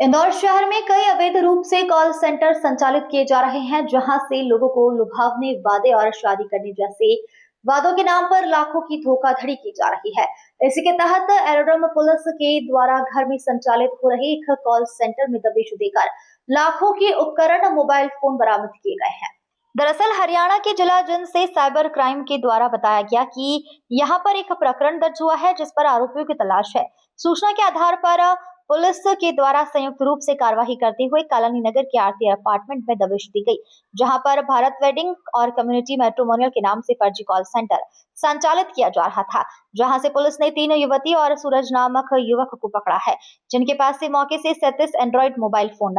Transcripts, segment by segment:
इंदौर शहर में कई अवैध रूप से कॉल सेंटर संचालित किए जा रहे हैं, जहां से लोगों को लुभावने वादे और शादी करने जैसे वादों के नाम पर लाखों की धोखाधड़ी की जा रही है। इसी के तहत एरोड्रम पुलिस के द्वारा घर में संचालित हो रहे एक कॉल सेंटर में दबिश देकर लाखों के उपकरण मोबाइल फोन बरामद किए गए हैं। दरअसल हरियाणा के जिला जज से साइबर क्राइम के द्वारा बताया गया कि यहाँ पर एक प्रकरण दर्ज हुआ है, जिस पर आरोपियों की तलाश है। सूचना के आधार पर पुलिस के द्वारा संयुक्त रूप से कार्यवाही करते हुए कालानी नगर के आरती अपार्टमेंट में दबिश दी गई, जहां पर भारत वेडिंग और कम्युनिटी मैट्रिमोनियल के नाम से फर्जी कॉल सेंटर संचालित किया जा रहा था। जहां से पुलिस ने 3 युवती और सूरज नामक युवक को पकड़ा है, जिनके पास से मौके से 37 Android mobile phone,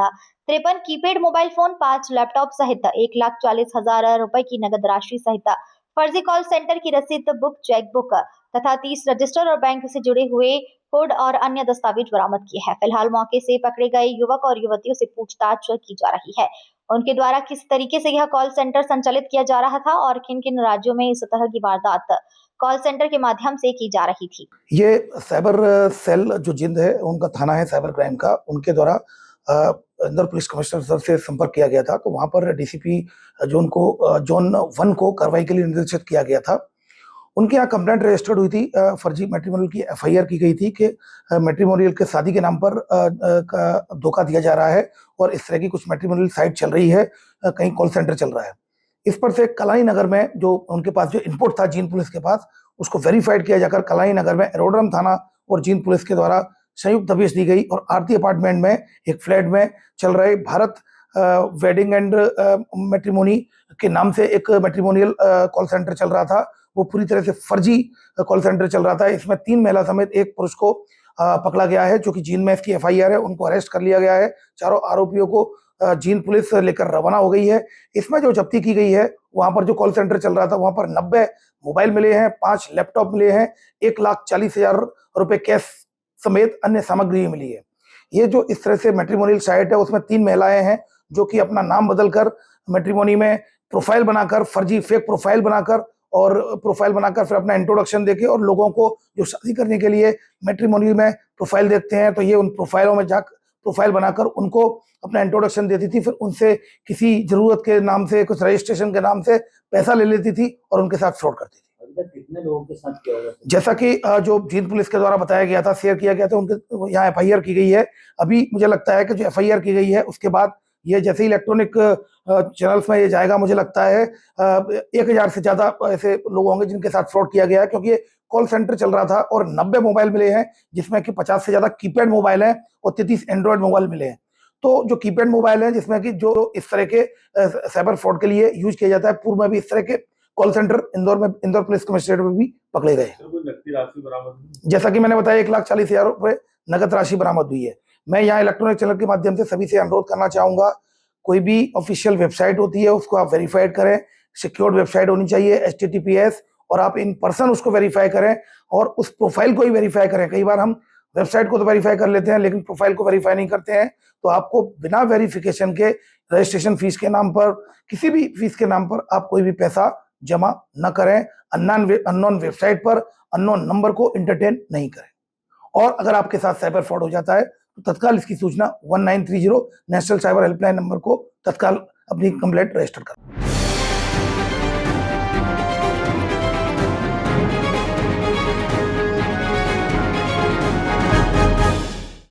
53 keypad mobile phone, 5 laptop सहित 1,40,000 रुपए की नगद राशि सहित फर्जी कॉल सेंटर की रसीद बुक, चेक बुक तथा 30 रजिस्टर और बैंक से जुड़े हुए कोड और अन्य दस्तावेज बरामद किए हैं। फिलहाल मौके से पकड़े गए युवक और युवतियों से पूछताछ की जा रही है। उनके द्वारा किस तरीके से यह कॉल सेंटर संचालित किया जा रहा था और किन किन राज्यों में इस तरह की वारदात कॉल सेंटर के माध्यम से की जा रही थी। ये साइबर सेल जो जिंद है, उनका थाना है साइबर क्राइम का, उनके द्वारा इंदौर पुलिस कमिश्नर सर से संपर्क किया गया था। तो वहां पर डीसीपी जोन 1 को कार्रवाई के लिए निर्देशित किया गया था। उनके यहाँ कंप्लेंट रजिस्टर्ड हुई थी, फर्जी मैट्रिमोनियल की एफआईआर की गई थी कि मैट्रिमोनियल के शादी के नाम पर धोखा दिया जा रहा है और इस तरह की कुछ मैट्रिमोनियल साइट चल रही है, कहीं कॉल सेंटर चल रहा है। इस पर से कलानी नगर में जो उनके पास जो इनपुट था जींद पुलिस के पास, उसको वेरीफाइड किया जाकर कलानी नगर में एरोड्रम थाना और जींद पुलिस के द्वारा संयुक्त दबिश दी गई और आरती अपार्टमेंट में एक फ्लैट में चल रहे भारत वेडिंग एंड मैट्रिमोनी के नाम से एक मैट्रिमोनियल कॉल सेंटर चल रहा था। वो पूरी तरह से फर्जी कॉल सेंटर चल रहा था। इसमें 3 महिला समेत एक पुरुष को पकड़ा गया है, जो कि जींद में इसकी एफआईआर है। उनको अरेस्ट कर लिया गया है। चारों आरोपियों को जींद पुलिस लेकर रवाना हो गई है। इसमें जो जब्ती की गई है, वहां पर जो कॉल सेंटर चल रहा था, वहां पर 90 मोबाइल मिले हैं, 5 लैपटॉप मिले हैं, 1,40,000 रुपए कैश समेत अन्य सामग्री मिली है। ये जो इस तरह से मैट्रिमोनियल साइट है, उसमें 3 महिलाएं हैं जो कि अपना नाम बदलकर मैट्रिमोनी में प्रोफाइल बनाकर, फर्जी फेक प्रोफाइल बनाकर फिर अपना इंट्रोडक्शन देके और लोगों को जो शादी करने के लिए मैट्रिमोनी में प्रोफाइल देते हैं, तो ये उन प्रोफाइलों में जाकर प्रोफाइल बनाकर उनको अपना इंट्रोडक्शन देती थी। फिर उनसे किसी जरूरत के नाम से, कुछ रजिस्ट्रेशन के नाम से पैसा ले लेती थी और उनके साथ फ्रॉड करती थी। कितने लोगों के साथ किया गया? जैसा कि जो जींद पुलिस के द्वारा बताया गया था, शेयर किया गया था, उनके यहाँ एफआईआर की गई है। अभी मुझे लगता है कि जो एफआईआर की गई है, उसके बाद ये जैसे ही इलेक्ट्रॉनिक चैनल्स में ये जाएगा, मुझे लगता है 1,000 से ज्यादा ऐसे लोग होंगे जिनके साथ फ्रॉड किया गया है, क्योंकि ये कॉल सेंटर चल रहा था और 90 मोबाइल मिले हैं, जिसमें कि 50 से ज्यादा कीपैड मोबाइल हैं और 33 एंड्रॉइड मोबाइल मिले हैं। तो जो कीपैड मोबाइल हैं, जिसमें कि जो इस तरह के साइबर फ्रॉड के लिए यूज किया जाता है, पूर्व में भी इस तरह के call centre Indore police commissionerate में भी पकड़े गए। जैसा कि मैंने बताया, 1,40,000 रुपए नगद राशि बरामद हुई है। मैं यहाँ इलेक्ट्रॉनिक चैनल के माध्यम से सभी से अनुरोध करना चाहूंगा, कोई भी ऑफिशियल वेबसाइट होती है उसको आप वेरीफाइड करें। सिक्योर्ड वेबसाइट होनी चाहिए, HTTPS, और आप इन पर्सन उसको वेरीफाई करें और उस प्रोफाइल को ही वेरीफाई करें। कई बार हम वेबसाइट को तो वेरीफाई कर लेते हैं, लेकिन प्रोफाइल को वेरीफाई नहीं करते हैं। तो आपको बिना वेरिफिकेशन के रजिस्ट्रेशन फीस के नाम पर, किसी भी फीस के नाम पर आप कोई भी पैसा जमा न करें। अननोन वेबसाइट पर अननोन नंबर को एंटरटेन नहीं करें। और अगर आपके साथ साइबर फ्रॉड हो जाता है तो तत्काल इसकी सूचना 1930 नेशनल साइबर हेल्पलाइन नंबर को तत्काल अपनी कंप्लेंट रजिस्टर करें।